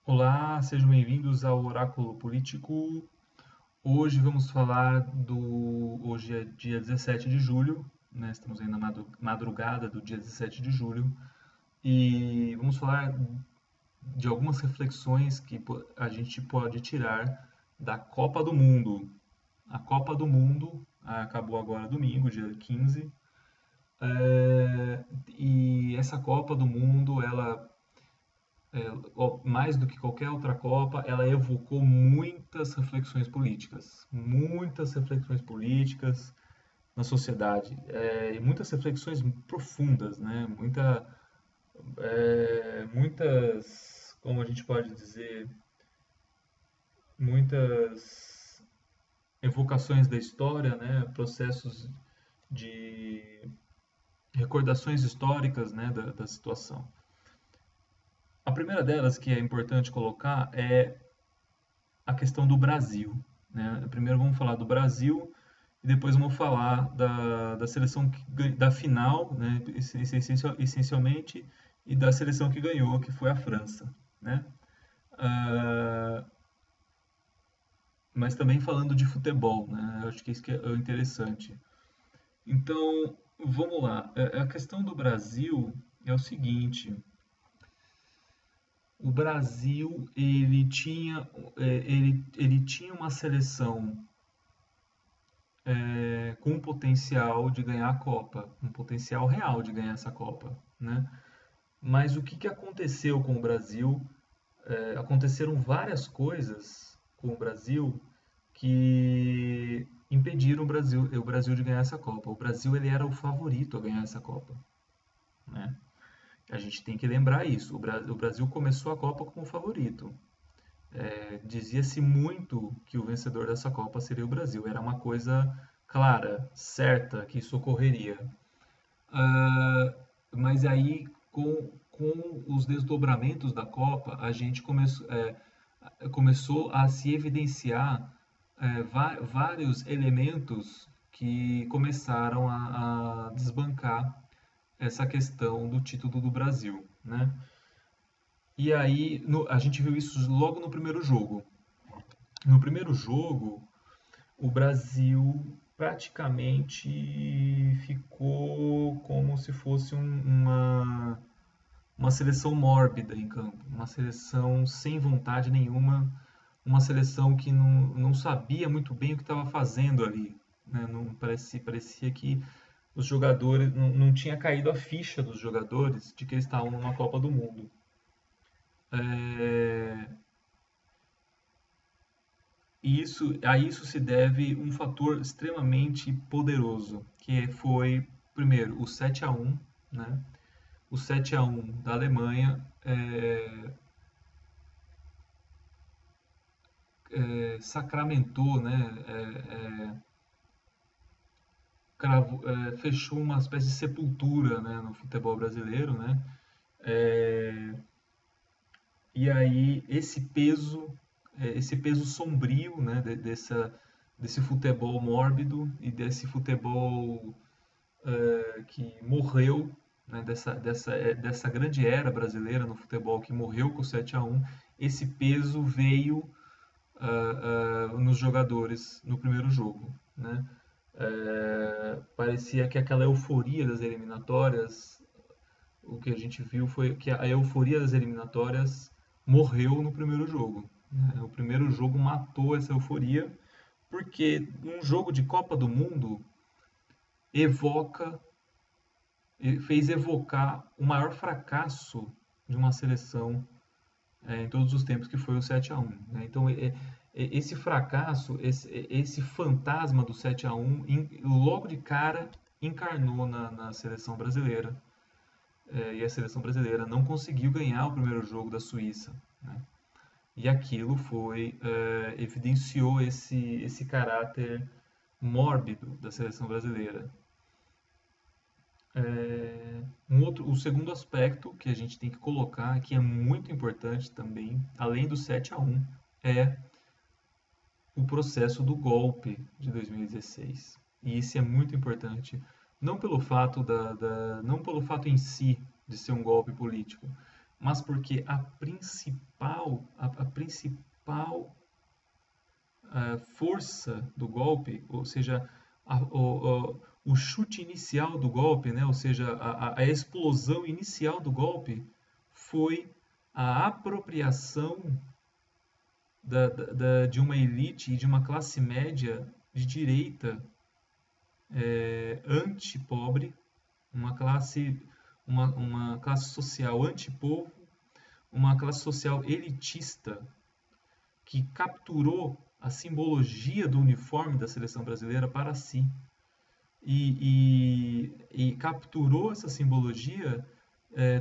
Olá, sejam bem-vindos ao Oráculo Político. Hoje vamos falar do. Hoje é dia 17 de julho, né? Estamos aí na madrugada do dia 17 de julho e vamos falar de algumas reflexões que a gente pode tirar da Copa do Mundo. A Copa do Mundo acabou agora domingo, dia 15, e essa Copa do Mundo, ela mais do que qualquer outra Copa, ela evocou muitas reflexões políticas na sociedade, e muitas reflexões profundas, né? Muitas, como a gente pode dizer, muitas evocações da história, né? Processos de recordações históricas, né? Da situação. A primeira delas que é importante colocar é a questão do Brasil, né? Primeiro vamos falar do Brasil e depois vamos falar da seleção da final, né? Essencialmente, e da seleção que ganhou, que foi a França, né? Ah, mas também falando de futebol, né? Eu acho que isso que é o interessante. Então, vamos lá. A questão do Brasil é o seguinte: o Brasil ele tinha uma seleção com potencial de ganhar a Copa, um potencial real de ganhar essa Copa, né? Mas o que que aconteceu com o Brasil? Aconteceram várias coisas com o Brasil que impediram o Brasil de ganhar essa Copa. O Brasil ele era o favorito a ganhar essa Copa, né? A gente tem que lembrar isso. O Brasil começou a Copa como favorito. Dizia-se muito que o vencedor dessa Copa seria o Brasil. Era uma coisa clara, certa, que isso ocorreria. Ah, mas aí, com os desdobramentos da Copa, a gente começou a se evidenciar vários elementos que começaram a desbancar essa questão do título do Brasil, né? E aí, a gente viu isso logo no primeiro jogo. No primeiro jogo, o Brasil praticamente ficou como se fosse uma seleção mórbida em campo, uma seleção sem vontade nenhuma, uma seleção que não sabia muito bem o que estava fazendo ali, né? Não, parecia que os jogadores não tinha caído a ficha dos jogadores de que eles estavam numa Copa do Mundo. É, E a isso se deve um fator extremamente poderoso, que foi, primeiro, o 7-1, né? O 7-1 da Alemanha sacramentou, né? Fechou uma espécie de sepultura, né? No futebol brasileiro, né? É, e aí esse peso sombrio, né? Desse futebol mórbido e desse futebol que morreu, né, dessa grande era brasileira no futebol que morreu com o 7-1, esse peso veio nos jogadores no primeiro jogo, né? Parecia que aquela euforia das eliminatórias, o que a gente viu foi que a euforia das eliminatórias morreu no primeiro jogo, né? O primeiro jogo matou essa euforia, porque um jogo de Copa do Mundo evoca fez evocar o maior fracasso de uma seleção em todos os tempos, que foi o 7-1, né? Então, esse fracasso, esse fantasma do 7-1, logo de cara encarnou na seleção brasileira. E a seleção brasileira não conseguiu ganhar o primeiro jogo da Suíça, né? E aquilo evidenciou esse caráter mórbido da seleção brasileira. O segundo aspecto que a gente tem que colocar, que é muito importante também, além do 7-1, é o processo do golpe de 2016. E isso é muito importante, não pelo fato em si de ser um golpe político, mas porque a principal força do golpe, ou seja, o chute inicial do golpe, né, ou seja, a explosão inicial do golpe foi a apropriação de uma elite e de uma classe média de direita anti-pobre, uma classe social anti-povo, uma classe social elitista que capturou a simbologia do uniforme da seleção brasileira para si e capturou essa simbologia,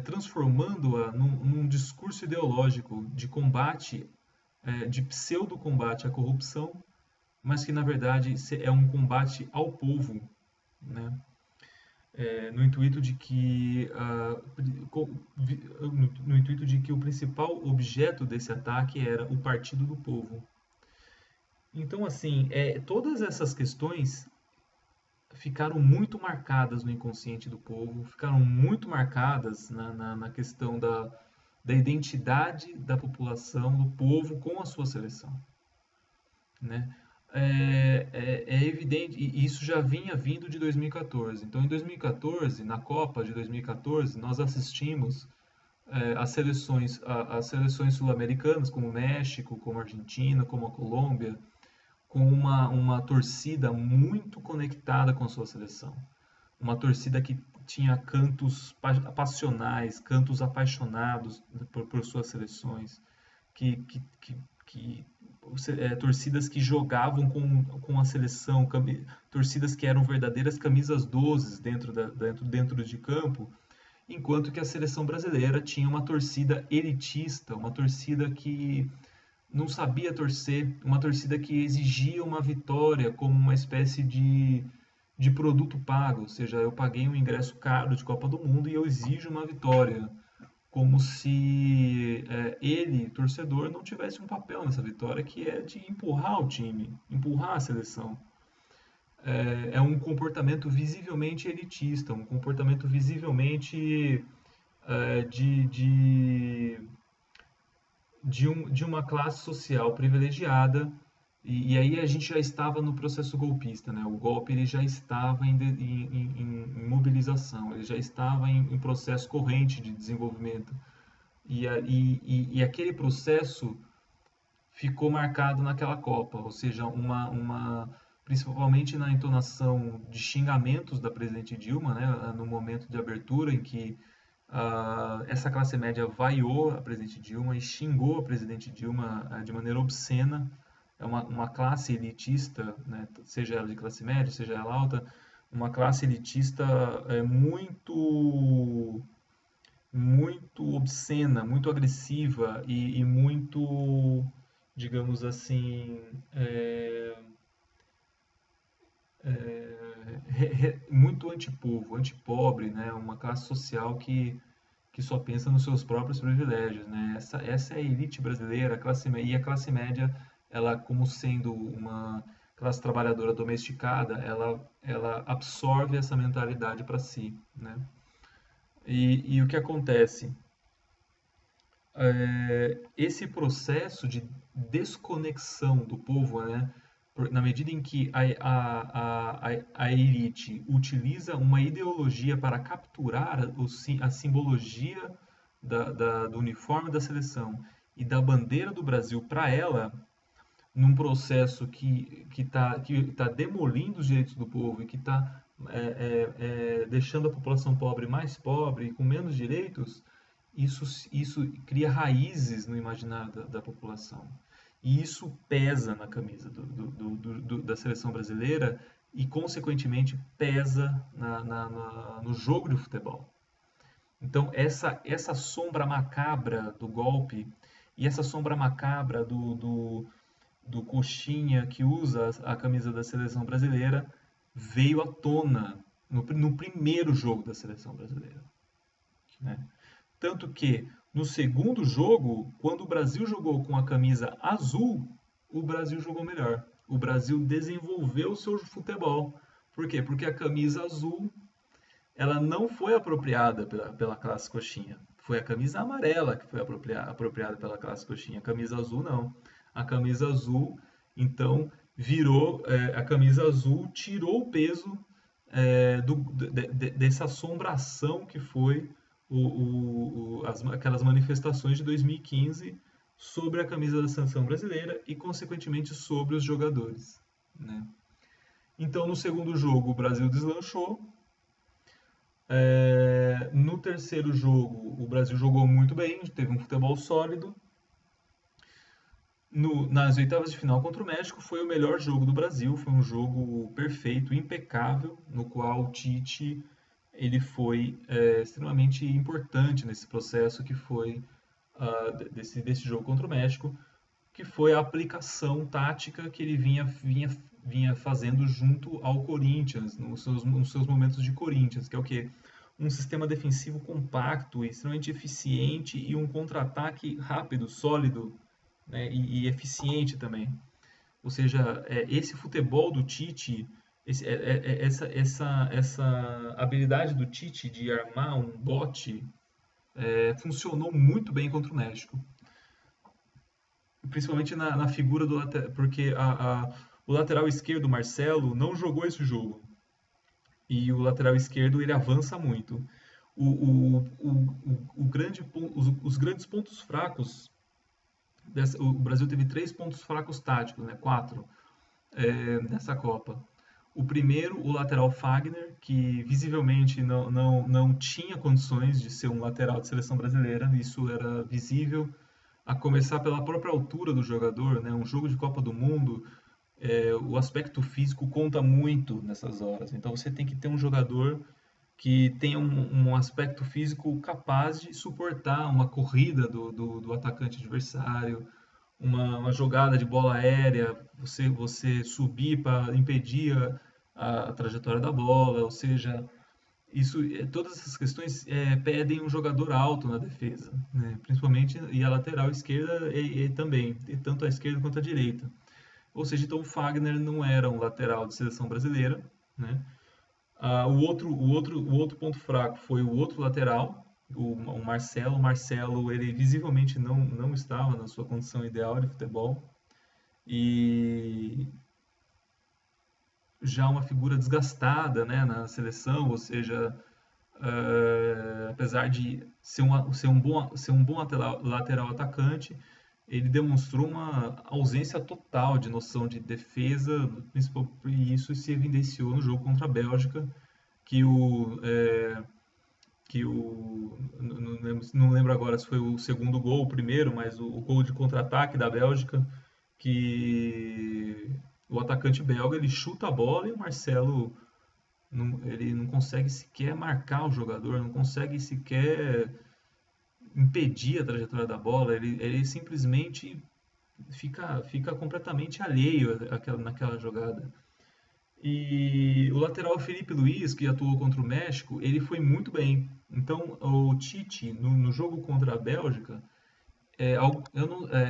transformando-a num discurso ideológico de combate, de pseudo-combate à corrupção, mas que na verdade é um combate ao povo, né? No intuito de que no intuito de que o principal objeto desse ataque era o Partido do Povo. Então, assim, todas essas questões ficaram muito marcadas no inconsciente do povo, ficaram muito marcadas na questão da identidade da população, do povo com a sua seleção, né? É evidente, e isso já vinha vindo de 2014. Então, em 2014, na Copa de 2014, nós assistimos as seleções sul-americanas, como o México, como a Argentina, como a Colômbia, com uma torcida muito conectada com a sua seleção. Uma torcida que tinha cantos passionais, cantos apaixonados por suas seleções, que torcidas que jogavam com a seleção, torcidas que eram verdadeiras camisas 12 dentro de campo, enquanto que a seleção brasileira tinha uma torcida elitista, uma torcida que não sabia torcer, uma torcida que exigia uma vitória como uma espécie de produto pago, ou seja, eu paguei um ingresso caro de Copa do Mundo e eu exijo uma vitória, como se ele, torcedor, não tivesse um papel nessa vitória, que é de empurrar o time, empurrar a seleção. É um comportamento visivelmente elitista, um comportamento visivelmente é, de, de, de uma classe social privilegiada, e aí a gente já estava no processo golpista, né? O golpe ele já estava em mobilização, ele já estava em processo corrente de desenvolvimento. E aquele processo ficou marcado naquela Copa, ou seja, principalmente na entonação de xingamentos da presidente Dilma, né, no momento de abertura em que essa classe média vaiou a presidente Dilma e xingou a presidente Dilma de maneira obscena. É uma classe elitista, né, seja ela de classe média, seja ela alta, uma classe elitista muito obscena, muito agressiva e muito, digamos assim, muito antipovo, antipobre, né? Uma classe social que só pensa nos seus próprios privilégios, né? Essa é a elite brasileira, e a classe média, ela como sendo uma classe trabalhadora domesticada, ela absorve essa mentalidade para si, né? E o que acontece? Esse processo de desconexão do povo, né, na medida em que a elite utiliza uma ideologia para capturar a simbologia do uniforme da seleção e da bandeira do Brasil para ela, num processo que tá demolindo os direitos do povo e que está deixando a população pobre mais pobre e com menos direitos, isso cria raízes no imaginário da população. E isso pesa na camisa da seleção brasileira e, consequentemente, pesa no jogo de futebol. Então, essa sombra macabra do golpe e essa sombra macabra do coxinha que usa a camisa da seleção brasileira veio à tona no primeiro jogo da seleção brasileira, né? Tanto que no segundo jogo, quando o Brasil jogou com a camisa azul, o Brasil jogou melhor. O Brasil desenvolveu o seu futebol. Por quê? Porque a camisa azul ela não foi apropriada pela classe coxinha. Foi a camisa amarela que foi apropriada pela Classe Coxinha. A camisa azul não. A camisa azul, então, virou. A camisa azul tirou o peso dessa assombração que foi aquelas manifestações de 2015 sobre a camisa da seleção brasileira e, consequentemente, sobre os jogadores, né? Então, no segundo jogo, o Brasil deslanchou. No terceiro jogo, o Brasil jogou muito bem, teve um futebol sólido. Nas oitavas de final contra o México, foi o melhor jogo do Brasil, foi um jogo perfeito, impecável, no qual o Tite ele foi extremamente importante nesse processo que foi desse jogo contra o México, que foi a aplicação tática que ele vinha fazendo junto ao Corinthians, nos seus momentos de Corinthians, que é o quê? Um sistema defensivo compacto, extremamente eficiente e um contra-ataque rápido, sólido, né, e eficiente também. Ou seja, esse futebol do Tite, essa habilidade do Tite de armar um bote funcionou muito bem contra o México. Principalmente na figura do lateral, porque o lateral esquerdo, Marcelo, não jogou esse jogo. E o lateral esquerdo ele avança muito. Os grandes pontos fracos, o Brasil teve 3 pontos fracos táticos, né? 4, nessa Copa. O primeiro, o lateral Fagner, que visivelmente não tinha condições de ser um lateral de seleção brasileira, isso era visível, a começar pela própria altura do jogador, né? Um jogo de Copa do Mundo, o aspecto físico conta muito nessas horas. Então você tem que ter um jogador que tenha um aspecto físico capaz de suportar uma corrida do atacante adversário, uma jogada de bola aérea, você subir para impedir a trajetória da bola, ou seja, todas essas questões pedem um jogador alto na defesa, né? Principalmente e a lateral esquerda e também, e tanto a esquerda quanto a direita. Ou seja, então o Fagner não era um lateral de seleção brasileira, né? O outro ponto fraco foi o outro lateral, o Marcelo. O Marcelo, ele visivelmente não estava na sua condição ideal de futebol. E já uma figura desgastada, né, na seleção, ou seja, apesar de ser um bom lateral atacante, ele demonstrou uma ausência total de noção de defesa, e isso se evidenciou no jogo contra a Bélgica, que não lembro agora se foi o segundo gol, o primeiro, mas o gol de contra-ataque da Bélgica, que o atacante belga ele chuta a bola e o Marcelo ele não consegue sequer marcar o jogador, não consegue sequer impedir a trajetória da bola, ele simplesmente fica completamente alheio naquela jogada. E o lateral Felipe Luiz, que atuou contra o México, ele foi muito bem. Então, o Tite, no jogo contra a Bélgica, é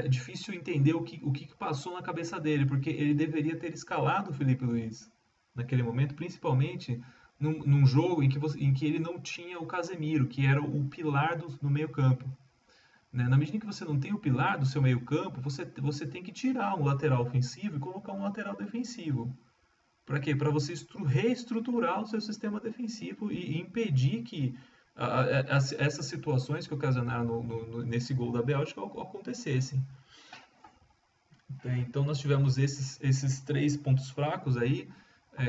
difícil entender o que passou na cabeça dele, porque ele deveria ter escalado o Felipe Luiz naquele momento, principalmente num jogo em que ele não tinha o Casemiro, que era o pilar do meio-campo, né? Na medida em que você não tem o pilar do seu meio-campo, você tem que tirar um lateral ofensivo e colocar um lateral defensivo. Para quê? Para você reestruturar o seu sistema defensivo e impedir que essas situações que ocasionaram nesse gol da Bélgica acontecessem. Então nós tivemos esses 3 pontos fracos aí,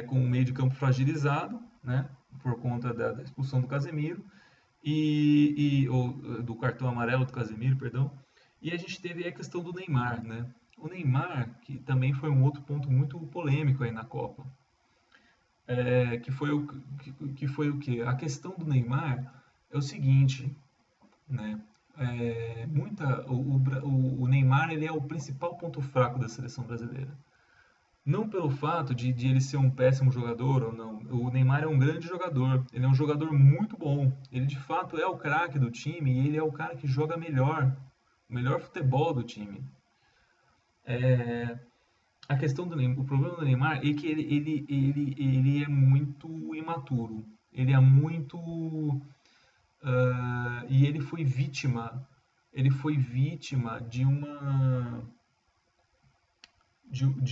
com o meio de campo fragilizado, né, por conta da expulsão do Casemiro, ou do cartão amarelo do Casemiro, perdão. E a gente teve a questão do Neymar, né? O Neymar, que também foi um outro ponto muito polêmico aí na Copa, que foi o quê? A questão do Neymar é o seguinte, né? O Neymar ele é o principal ponto fraco da seleção brasileira. Não pelo fato de ele ser um péssimo jogador ou não. O Neymar é um grande jogador. Ele é um jogador muito bom. Ele de fato é o craque do time e ele é o cara que joga melhor, o melhor futebol do time. A questão o problema do Neymar é que ele é muito imaturo. Ele é muito e ele foi vítima de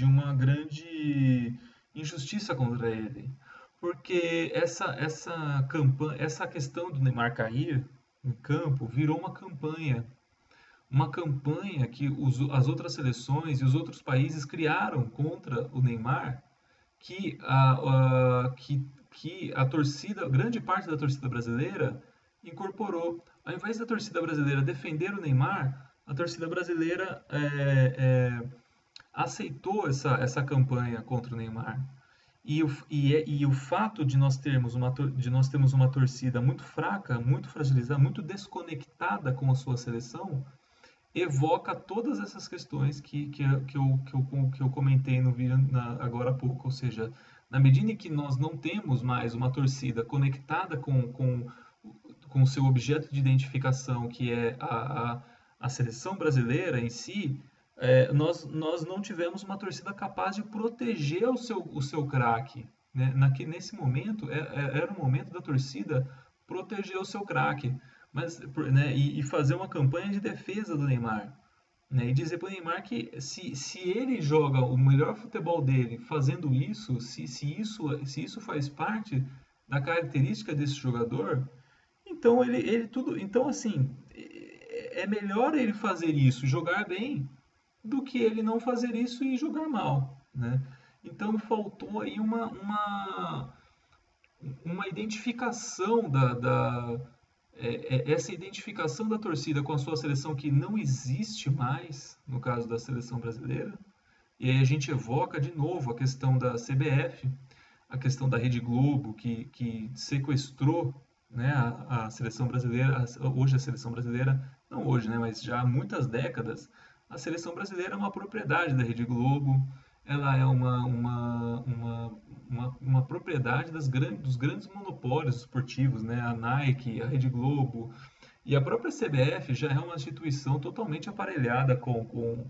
uma grande injustiça contra ele. Porque essa questão do Neymar cair em campo virou uma campanha que as outras seleções e os outros países criaram contra o Neymar, que a torcida, grande parte da torcida brasileira incorporou. Ao invés da torcida brasileira defender o Neymar, a torcida brasileira aceitou essa campanha contra o Neymar. E o fato de nós termos uma torcida muito fraca, muito fragilizada, muito desconectada com a sua seleção, evoca todas essas questões que eu comentei no vídeo agora há pouco. Ou seja, na medida em que nós não temos mais uma torcida conectada com o seu objeto de identificação, que é a seleção brasileira em si, nós não tivemos uma torcida capaz de proteger o seu craque. Né? Nesse momento, era o momento da torcida proteger o seu craque, mas, né, e fazer uma campanha de defesa do Neymar. Né? E dizer para o Neymar que se ele joga o melhor futebol dele fazendo isso, se isso faz parte da característica desse jogador, então então assim, é melhor ele fazer isso, jogar bem, do que ele não fazer isso e jogar mal, né? Então faltou aí uma identificação essa identificação da torcida com a sua seleção, que não existe mais no caso da seleção brasileira. E aí a gente evoca de novo a questão da CBF, a questão da Rede Globo, que sequestrou, né, a seleção brasileira. Hoje a seleção brasileira, não hoje, né, mas já há muitas décadas, a seleção brasileira é uma propriedade da Rede Globo, ela é uma propriedade dos grandes monopólios esportivos, né? A Nike, a Rede Globo e a própria CBF já é uma instituição totalmente aparelhada com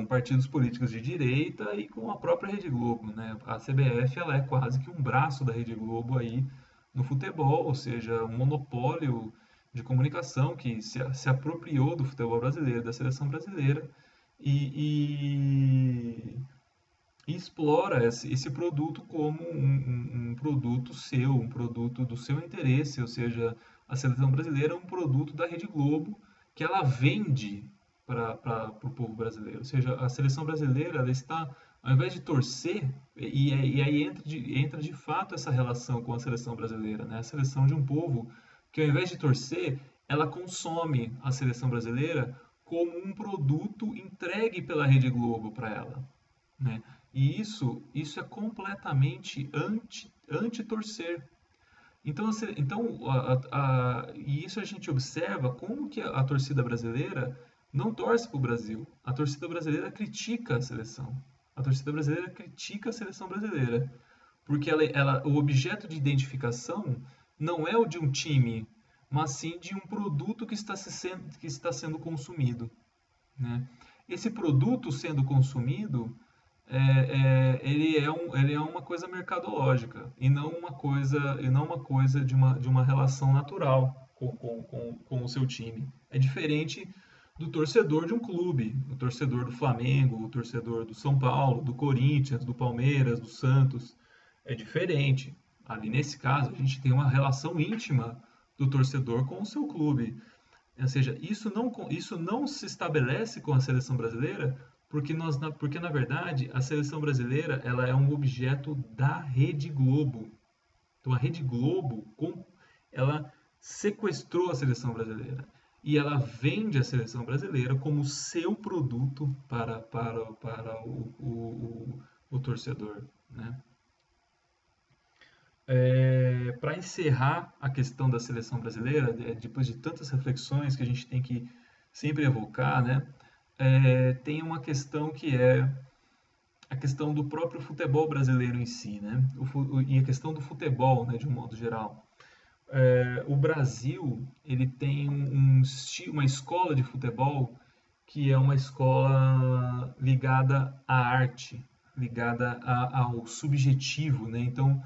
partidos políticos de direita e com a própria Rede Globo, né? A CBF ela é quase que um braço da Rede Globo aí no futebol, ou seja, um monopólio de comunicação que se apropriou do futebol brasileiro, da seleção brasileira e, e explora esse produto como um produto seu, um produto do seu interesse, ou seja, a seleção brasileira é um produto da Rede Globo que ela vende para o povo brasileiro. Ou seja, a seleção brasileira ela está, ao invés de torcer, e aí entra de fato essa relação com a seleção brasileira, né? A seleção de um povo que, ao invés de torcer, ela consome a seleção brasileira como um produto entregue pela Rede Globo para ela, né? E isso é completamente anti-torcer. Então, e isso a gente observa como que a torcida brasileira não torce para o Brasil. A torcida brasileira critica a seleção. A torcida brasileira critica a seleção brasileira. Porque o objeto de identificação não é o de um time, mas sim de um produto que está sendo consumido, né? Esse produto sendo consumido, ele é uma coisa mercadológica e não uma coisa de uma relação natural com o seu time. É diferente do torcedor de um clube, o torcedor do Flamengo, o torcedor do São Paulo, do Corinthians, do Palmeiras, do Santos. É diferente. Ali nesse caso, a gente tem uma relação íntima do torcedor com o seu clube. Ou seja, isso não se estabelece com a seleção brasileira porque, na verdade, a seleção brasileira ela é um objeto da Rede Globo. Então, a Rede Globo ela sequestrou a seleção brasileira e ela vende a seleção brasileira como seu produto para o torcedor, né? Para encerrar a questão da seleção brasileira, depois de tantas reflexões que a gente tem que sempre evocar, né? Tem uma questão que é a questão do próprio futebol brasileiro em si, né? E a questão do futebol, né, de um modo geral. O Brasil ele tem uma escola de futebol que é uma escola ligada à arte, ligada ao subjetivo, né? Então,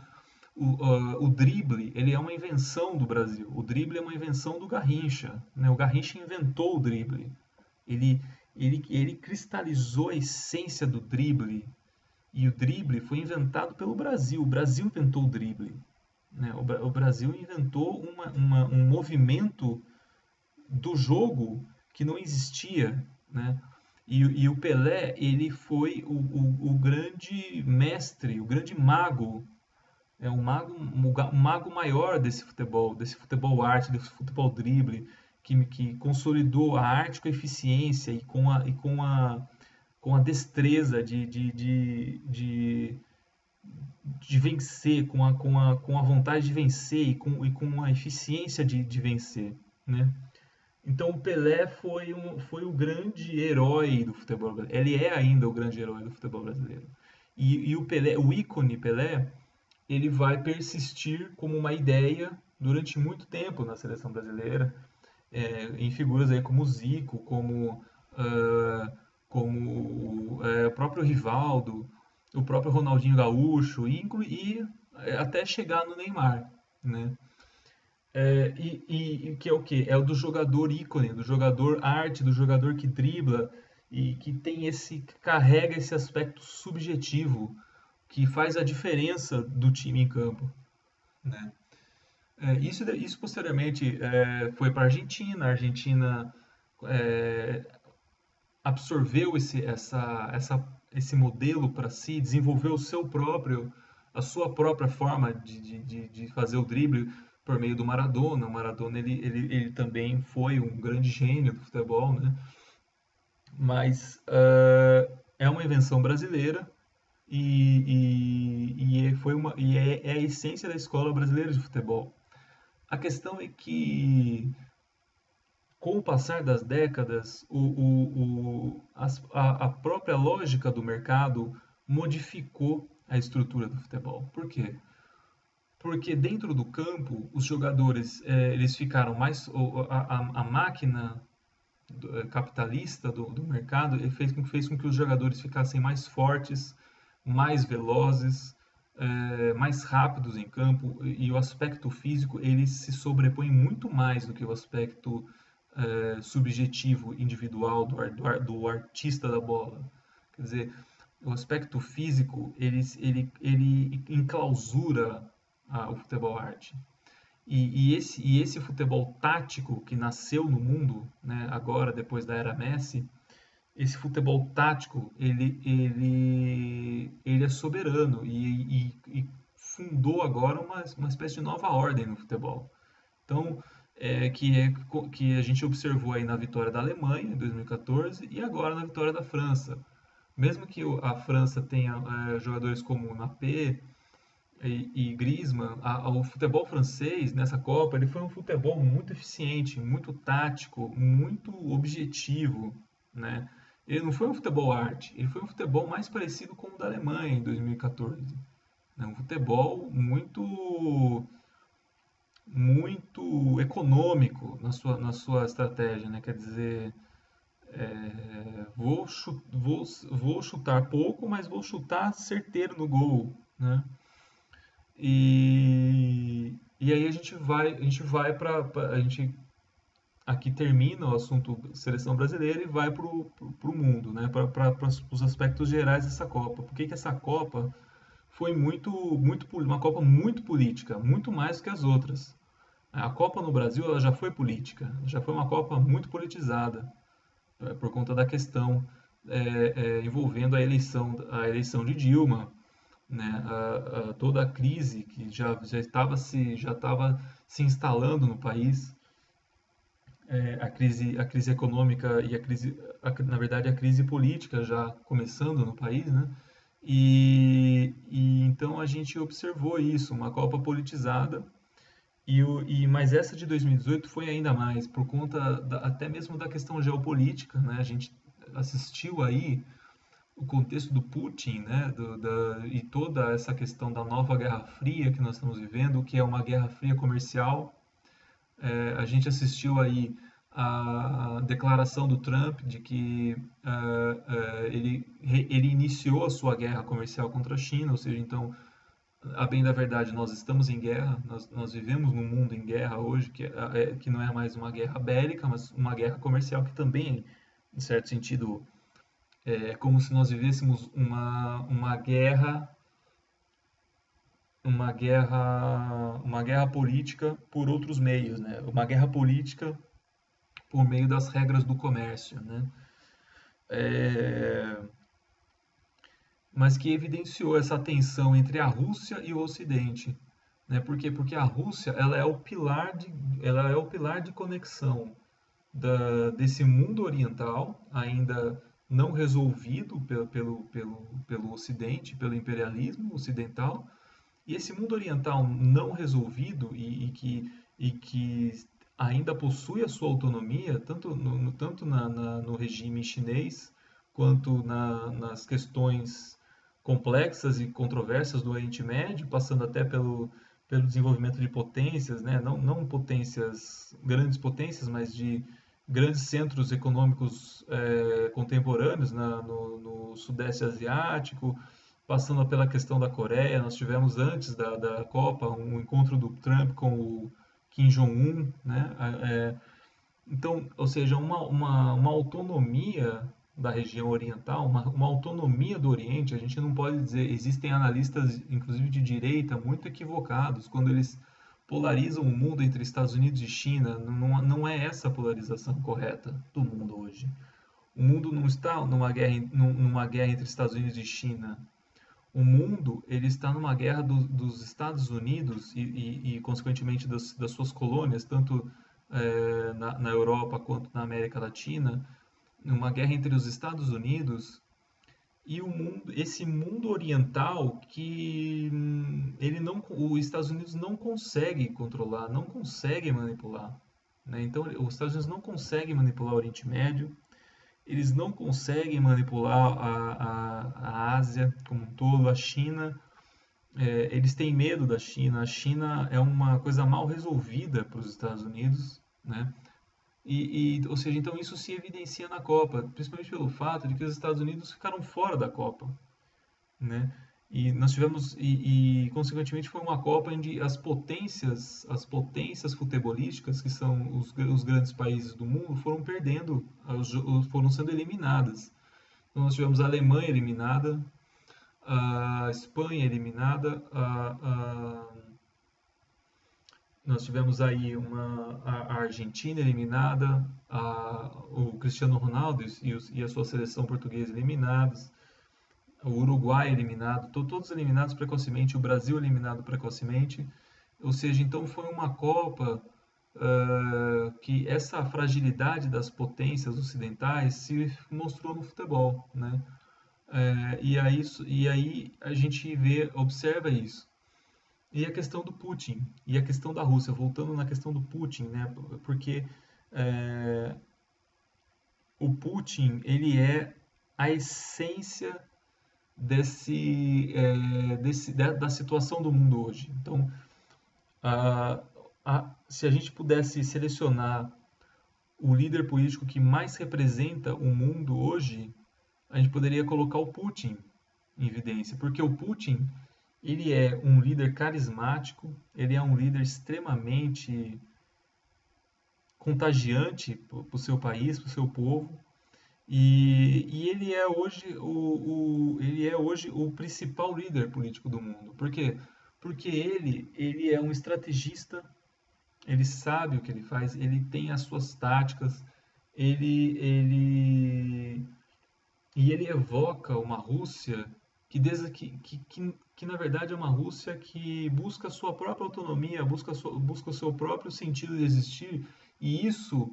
o drible, ele é uma invenção do Brasil. O drible é uma invenção do Garrincha, né? O Garrincha inventou o drible. Ele, ele cristalizou a essência do drible. E o drible foi inventado pelo Brasil. O Brasil inventou o drible, né? O Brasil inventou um movimento do jogo que não existia, né? E o Pelé, ele foi o grande mestre, o grande mago, um mago maior desse futebol arte, desse futebol drible, que consolidou a arte com a eficiência com a destreza de vencer, com a vontade de vencer e com a eficiência de vencer, né? Então o Pelé foi o grande herói do futebol brasileiro. Ele é ainda o grande herói do futebol brasileiro. E o Pelé, o ícone Pelé, ele vai persistir como uma ideia durante muito tempo na seleção brasileira, em figuras aí como Zico, ah, o próprio Rivaldo, o próprio Ronaldinho Gaúcho até chegar no Neymar, né? E que é o quê? É o do jogador ícone, do jogador arte, do jogador que dribla e que carrega esse aspecto subjetivo que faz a diferença do time em campo, né? Isso posteriormente foi para a Argentina é, absorveu esse modelo para si, desenvolveu a sua própria forma de fazer o drible por meio do Maradona. O Maradona ele também foi um grande gênio do futebol, né? Mas é uma invenção brasileira e é a essência da escola brasileira de futebol. A questão é que com o passar das décadas, a própria lógica do mercado modificou a estrutura do futebol. Por quê? Porque dentro do campo, os jogadores eles ficaram mais. A máquina capitalista do mercado fez com que os jogadores ficassem mais fortes, mais velozes, mais rápidos em campo, e o aspecto físico ele se sobrepõe muito mais do que o aspecto subjetivo, individual do artista da bola. Quer dizer, o aspecto físico ele enclausura o futebol arte. E esse futebol tático que nasceu no mundo, né, agora depois da era Messi, esse futebol tático ele é soberano e fundou agora uma espécie de nova ordem no futebol. Então, que a gente observou aí na vitória da Alemanha em 2014 e agora na vitória da França. Mesmo que a França tenha jogadores como Mbappé e Griezmann, o futebol francês nessa Copa ele foi um futebol muito eficiente, muito tático, muito objetivo, né? Ele não foi um futebol arte, ele foi um futebol mais parecido com o da Alemanha em 2014. Né? Um futebol muito econômico na sua estratégia, né? Quer dizer, vou chutar pouco, mas vou chutar certeiro no gol, né? E aí a gente aqui termina o assunto seleção brasileira e vai para o mundo, né? Para os aspectos gerais dessa Copa. Por que que essa Copa foi uma Copa muito política, muito mais que as outras? A Copa no Brasil ela já foi política, já foi uma Copa muito politizada, por conta da questão envolvendo a eleição de Dilma, né? Toda a crise que já estava se instalando no país, a crise econômica e na verdade a crise política já começando no país, né? E então a gente observou isso, uma Copa politizada. Mas essa de 2018 foi ainda mais, por conta até mesmo da questão geopolítica, né? A gente assistiu aí o contexto do Putin, né? E toda essa questão da nova Guerra Fria que nós estamos vivendo, que é uma Guerra Fria comercial. A gente assistiu aí a declaração do Trump de que ele iniciou a sua guerra comercial contra a China, ou seja, então A bem da verdade, nós estamos em guerra, nós vivemos num mundo em guerra hoje, que não é mais uma guerra bélica, mas uma guerra comercial, que também, em certo sentido, é como se nós vivêssemos uma guerra política por outros meios, né? Uma guerra política por meio das regras do comércio, né? É, mas que evidenciou essa tensão entre a Rússia e o Ocidente, né? Por quê? Porque a Rússia ela é o pilar de conexão desse mundo oriental ainda não resolvido pelo Ocidente, pelo imperialismo ocidental, e esse mundo oriental não resolvido e que ainda possui a sua autonomia, tanto no regime chinês, quanto nas questões complexas e controversas do Oriente Médio, passando até pelo desenvolvimento de potências, né? Não potências, grandes potências, mas de grandes centros econômicos contemporâneos no Sudeste Asiático, passando pela questão da Coreia. Nós tivemos antes da Copa um encontro do Trump com o Kim Jong-un, né? Então, ou seja, uma autonomia da região oriental, uma autonomia do Oriente. A gente não pode dizer, existem analistas, inclusive de direita, muito equivocados quando eles polarizam o mundo entre Estados Unidos e China. Não é essa a polarização correta do mundo hoje. O mundo não está numa guerra entre Estados Unidos e China. O mundo ele está numa guerra dos Estados Unidos e consequentemente, das suas colônias, tanto na Europa quanto na América Latina, uma guerra entre os Estados Unidos e esse mundo oriental que os Estados Unidos não consegue controlar, não consegue manipular, né? Então, os Estados Unidos não conseguem manipular o Oriente Médio, eles não conseguem manipular a Ásia como um todo, a China. Eles têm medo da China. A China é uma coisa mal resolvida para os Estados Unidos, né? Ou seja, então isso se evidencia na Copa, principalmente pelo fato de que os Estados Unidos ficaram fora da Copa, né? E nós tivemos consequentemente foi uma Copa onde as potências futebolísticas, que são os grandes países do mundo, foram perdendo, foram sendo eliminadas. Então nós tivemos a Alemanha eliminada, a Espanha eliminada, nós tivemos aí a Argentina eliminada, o Cristiano Ronaldo e a sua seleção portuguesa eliminados, o Uruguai eliminado, todos eliminados precocemente, o Brasil eliminado precocemente. Ou seja, então foi uma Copa que essa fragilidade das potências ocidentais se mostrou no futebol, né? E aí a gente observa isso. E a questão do Putin, e a questão da Rússia, voltando na questão do Putin, né? Porque é, o Putin, ele é a essência da situação do mundo hoje. Então, se a gente pudesse selecionar o líder político que mais representa o mundo hoje, a gente poderia colocar o Putin em evidência, porque o Putin ele é um líder carismático, ele é um líder extremamente contagiante para o seu país, para o seu povo, e ele é hoje o principal líder político do mundo. Por quê? Porque ele é um estrategista, ele sabe o que ele faz, ele tem as suas táticas, ele e ele evoca uma Rússia que na verdade é uma Rússia que busca a sua própria autonomia, busca o seu próprio sentido de existir, e isso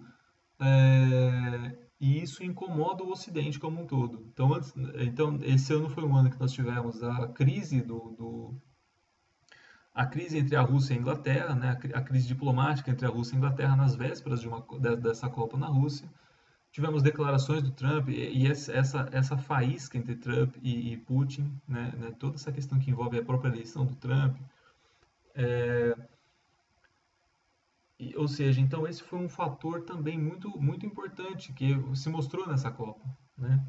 incomoda o Ocidente como um todo. Então, esse ano foi um ano que nós tivemos a crise entre a Rússia e a Inglaterra, né, a crise diplomática entre a Rússia e a Inglaterra nas vésperas dessa Copa na Rússia. Tivemos declarações do Trump e essa faísca entre Trump e Putin, né, toda essa questão que envolve a própria eleição do Trump. Ou seja, então esse foi um fator também muito, muito importante que se mostrou nessa Copa, né?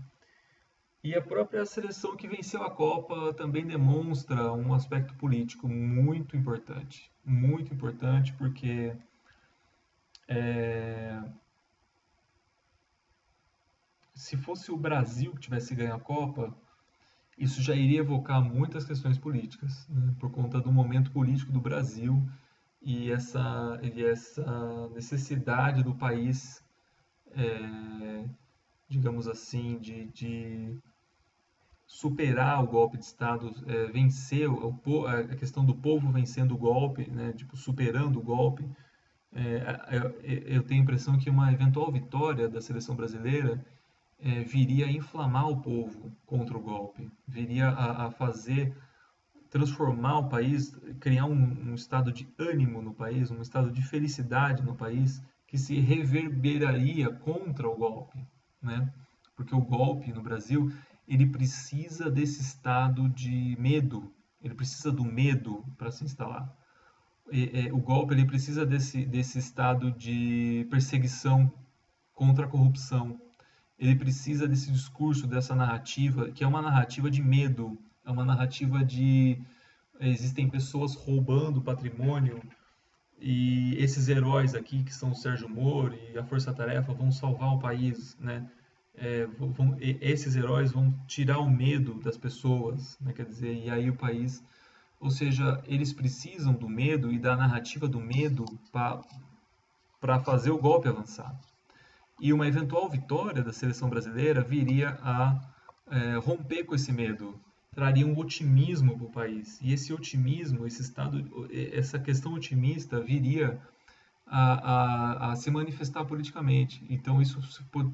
E a própria seleção que venceu a Copa também demonstra um aspecto político muito importante, porque é, se fosse o Brasil que tivesse ganho a Copa, isso já iria evocar muitas questões políticas, né, por conta do momento político do Brasil e essa necessidade do país, é, digamos assim, de superar o golpe de Estado, vencer a questão do povo vencendo o golpe, né, tipo, superando o golpe. Eu tenho a impressão que uma eventual vitória da seleção brasileira viria a inflamar o povo contra o golpe, viria a fazer transformar o país, criar um estado de ânimo no país, um estado de felicidade no país que se reverberaria contra o golpe, né? Porque o golpe no Brasil, ele precisa desse estado de medo, ele precisa do medo para se instalar. O golpe ele precisa desse estado de perseguição contra a corrupção. Ele precisa desse discurso, dessa narrativa, que é uma narrativa de medo, é uma narrativa de existem pessoas roubando patrimônio e esses heróis aqui, que são o Sérgio Moro e a Força Tarefa, vão salvar o país, né? Esses heróis vão tirar o medo das pessoas, né? Quer dizer, e aí o país, ou seja, eles precisam do medo e da narrativa do medo para fazer o golpe avançar. E uma eventual vitória da seleção brasileira viria a romper com esse medo, traria um otimismo para o país. E esse otimismo, esse estado, essa questão otimista viria a se manifestar politicamente. Então isso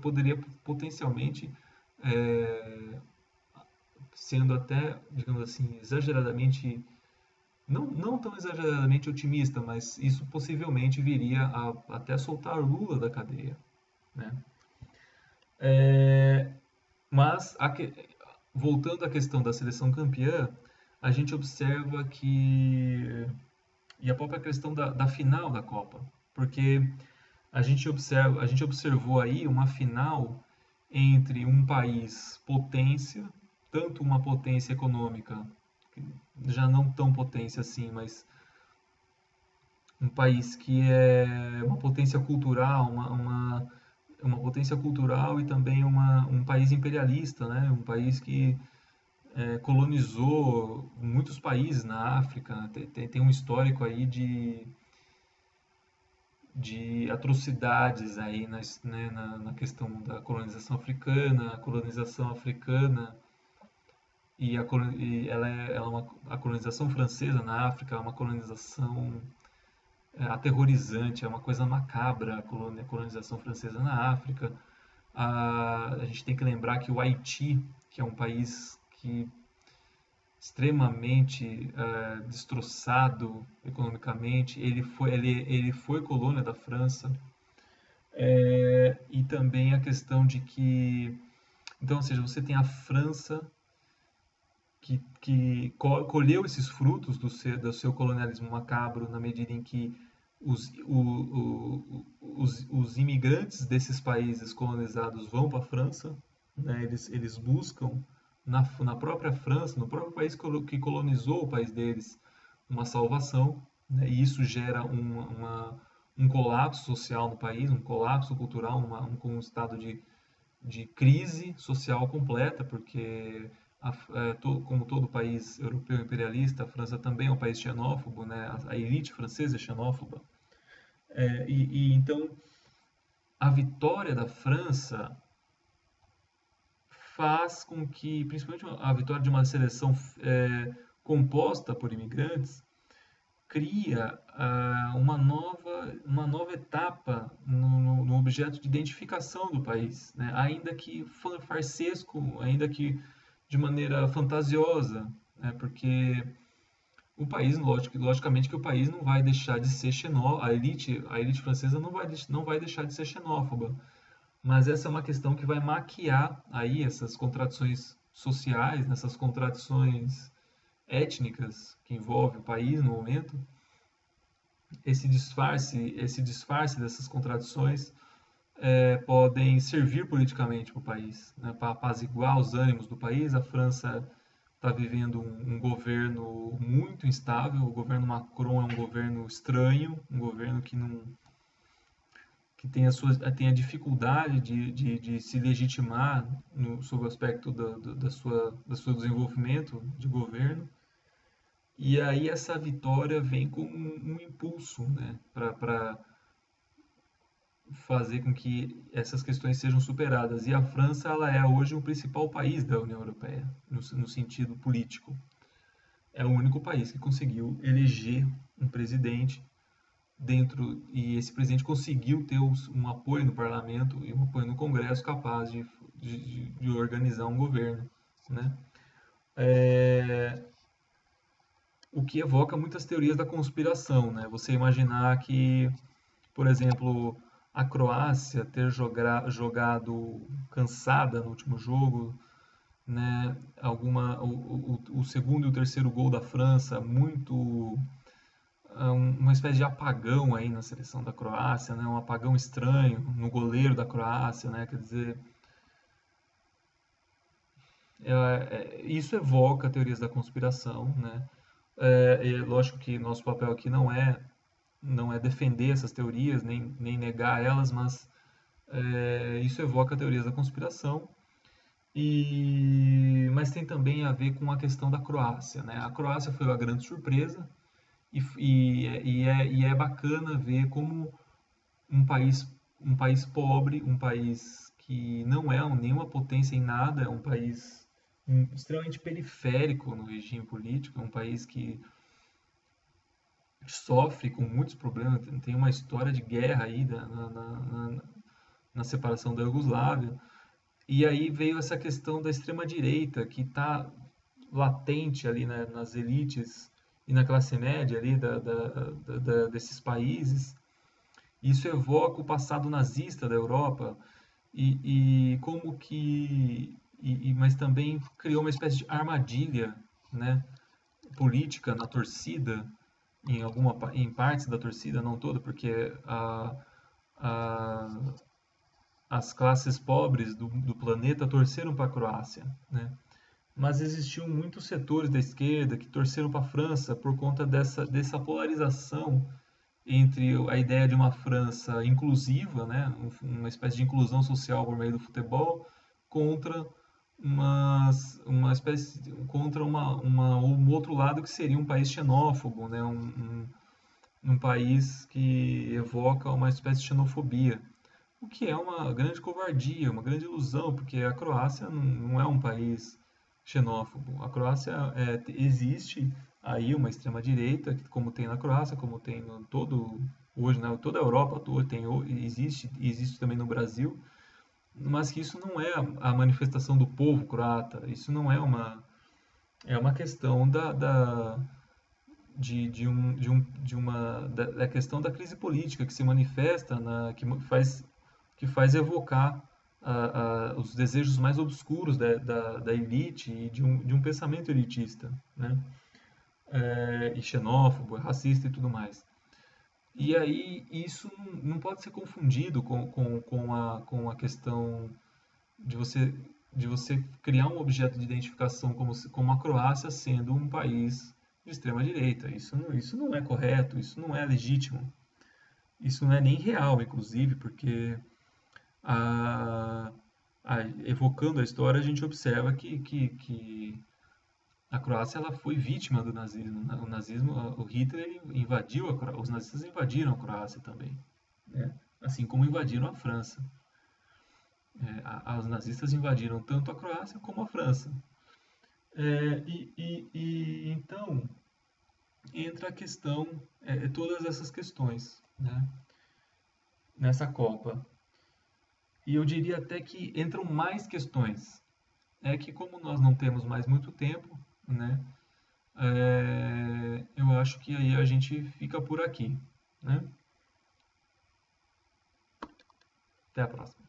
poderia potencialmente, é, sendo até, digamos assim, exageradamente, não tão exageradamente otimista, mas isso possivelmente viria a até soltar Lula da cadeia, né? É, mas, voltando à questão da seleção campeã, a gente observa que. E a própria questão da final da Copa, porque a gente observou aí uma final entre um país potência, tanto uma potência econômica, já não tão potência assim, mas um país que é uma potência cultural, uma potência cultural e também um país imperialista, né? Um país que colonizou muitos países na África, né? Tem um histórico aí de atrocidades aí né, na questão da colonização africana e a colonização francesa na África é uma colonização aterrorizante, é uma coisa macabra a colonização francesa na África. A gente tem que lembrar que o Haiti, que é um país que extremamente destroçado economicamente, ele foi colônia da França. E também a questão de que, então, ou seja, você tem a França que colheu esses frutos do seu colonialismo macabro na medida em que os imigrantes desses países colonizados vão para a França, né? Eles buscam na própria França, no próprio país que colonizou o país deles, uma salvação, né? E isso gera um colapso social no país, um colapso cultural, um estado de crise social completa, porque como todo país europeu imperialista, a França também é um país xenófobo, né? A elite francesa é xenófoba. Então a vitória da França faz com que, principalmente a vitória de uma seleção composta por imigrantes, cria uma nova etapa no objeto de identificação do país, né? Ainda que farsesco, ainda que de maneira fantasiosa, né? Porque o país, logicamente que o país não vai deixar de ser xenófobo, a elite francesa não vai deixar de ser xenófoba, mas essa é uma questão que vai maquiar aí essas contradições sociais, nessas contradições étnicas que envolve o país no momento, esse disfarce dessas contradições podem servir politicamente para o país, né, para apaziguar os ânimos do país. A França está vivendo um governo muito instável. O governo Macron é um governo estranho, um governo que não que tem a dificuldade de se legitimar sob o aspecto da sua desenvolvimento de governo. E aí essa vitória vem como um impulso, né, para fazer com que essas questões sejam superadas. E a França, ela é hoje o principal país da União Europeia, no sentido político. É o único país que conseguiu eleger um presidente e esse presidente conseguiu ter um apoio no parlamento e um apoio no Congresso capaz de organizar um governo, né? É, o que evoca muitas teorias da conspiração, né? Você imaginar que, por exemplo, a Croácia ter jogado cansada no último jogo, né? O segundo e o terceiro gol da França muito uma espécie de apagão aí na seleção da Croácia, né? Um apagão estranho no goleiro da Croácia, né? Quer dizer, isso evoca teorias da conspiração, né? Lógico que nosso papel aqui não é defender essas teorias, nem negar elas, mas isso evoca teorias da conspiração. Mas tem também a ver com a questão da Croácia, né? A Croácia foi uma grande surpresa e é bacana ver como um país, um país pobre, um país que não é nenhuma potência em nada, é um país extremamente periférico no regime político, é um país que sofre com muitos problemas, tem uma história de guerra aí na separação da Iugoslávia. E aí veio essa questão da extrema-direita, que está latente ali, né, nas elites e na classe média ali desses países. Isso evoca o passado nazista da Europa e como que mas também criou uma espécie de armadilha, né, política na torcida, em partes da torcida, não toda, porque a, as classes pobres do planeta torceram para a Croácia, né? Mas existiam muitos setores da esquerda que torceram para a França por conta dessa polarização entre a ideia de uma França inclusiva, né, uma espécie de inclusão social por meio do futebol, contra uma espécie contra um outro lado que seria um país xenófobo, né, um país que evoca uma espécie de xenofobia, o que é uma grande covardia, uma grande ilusão, porque a Croácia não é um país xenófobo. A Croácia existe aí uma extrema-direita, como tem na Croácia, como tem hoje, né, toda a Europa toda existe também no Brasil, mas que isso não é a manifestação do povo croata, isso não é uma questão da questão da crise política que se manifesta, que faz evocar os desejos mais obscuros da elite e de um pensamento elitista, né? E xenófobo, racista e tudo mais. E aí isso não pode ser confundido com a questão de você, de você criar um objeto de identificação como a Croácia sendo um país de extrema direita. Isso não é correto, isso não é legítimo, isso não é nem real, inclusive, porque a, evocando a história, a gente observa que a Croácia ela foi vítima do nazismo. O nazismo, o Hitler ele invadiu os nazistas invadiram a Croácia também, né? Assim como invadiram a França. Os nazistas invadiram tanto a Croácia como a França. Então entra a questão, todas essas questões, né, nessa Copa. E eu diria até que entram mais questões. É que como nós não temos mais muito tempo, né, eu acho que aí a gente fica por aqui, né? Até a próxima.